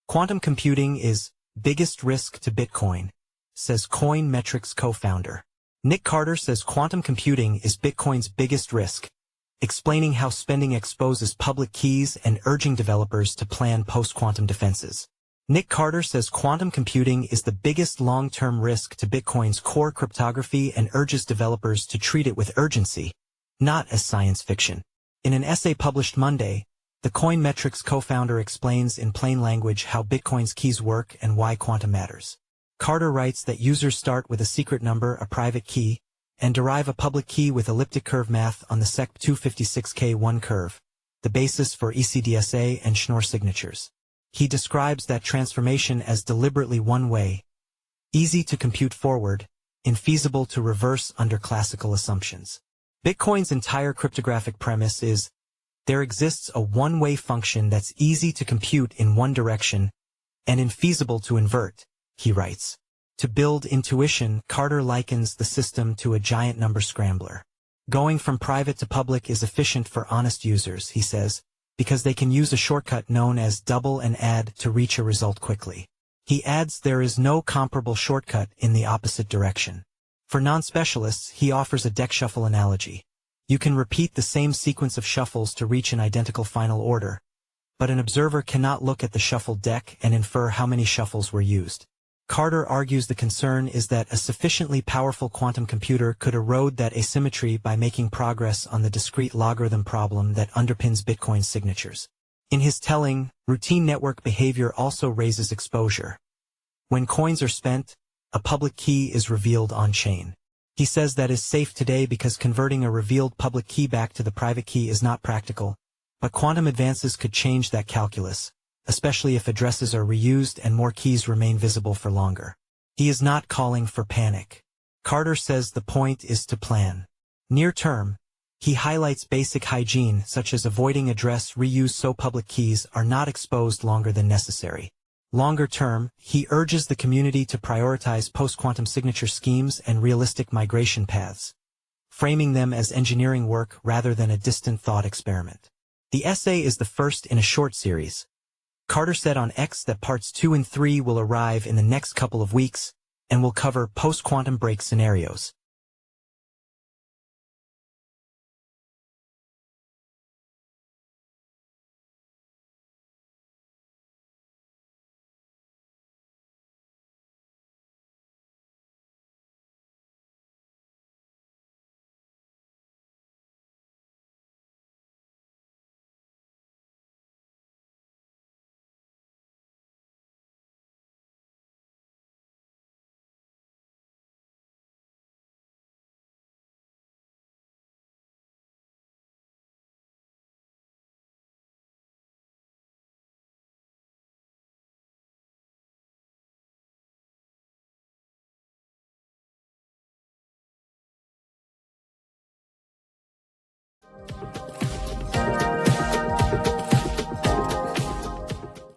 Quantum computing is biggest risk to Bitcoin, says Coin Metrics co-founder. Nic Carter says quantum computing is Bitcoin's biggest risk, explaining how spending exposes public keys and urging developers to plan post-quantum defenses. Nic Carter says quantum computing is the biggest long-term risk to Bitcoin's core cryptography and urges developers to treat it with urgency, not as science fiction. In an essay published Monday, the Coin Metrics co-founder explains in plain language how Bitcoin's keys work and why quantum matters. Carter writes that users start with a secret number, a private key, and derive a public key with elliptic-curve math on the SEC256K1 curve, the basis for ECDSA and Schnorr signatures. He describes that transformation as deliberately one-way, easy to compute forward, infeasible to reverse under classical assumptions. Bitcoin's entire cryptographic premise is, there exists a one-way function that's easy to compute in one direction and infeasible to invert, he writes. To build intuition, Carter likens the system to a giant number scrambler. Going from private to public is efficient for honest users, he says, because they can use a shortcut known as double and add to reach a result quickly. He adds there is no comparable shortcut in the opposite direction. For non-specialists, he offers a deck shuffle analogy. You can repeat the same sequence of shuffles to reach an identical final order, but an observer cannot look at the shuffled deck and infer how many shuffles were used. Carter argues the concern is that a sufficiently powerful quantum computer could erode that asymmetry by making progress on the discrete logarithm problem that underpins Bitcoin's signatures. In his telling, routine network behavior also raises exposure. When coins are spent, a public key is revealed on-chain. He says that is safe today because converting a revealed public key back to the private key is not practical, but quantum advances could change that calculus, especially if addresses are reused and more keys remain visible for longer. He is not calling for panic. Carter says the point is to plan. Near term, he highlights basic hygiene such as avoiding address reuse so public keys are not exposed longer than necessary. Longer term, he urges the community to prioritize post-quantum signature schemes and realistic migration paths, framing them as engineering work rather than a distant thought experiment. The essay is the first in a short series. Carter said on X that parts 2 and 3 will arrive in the next couple of weeks and will cover post-quantum break scenarios.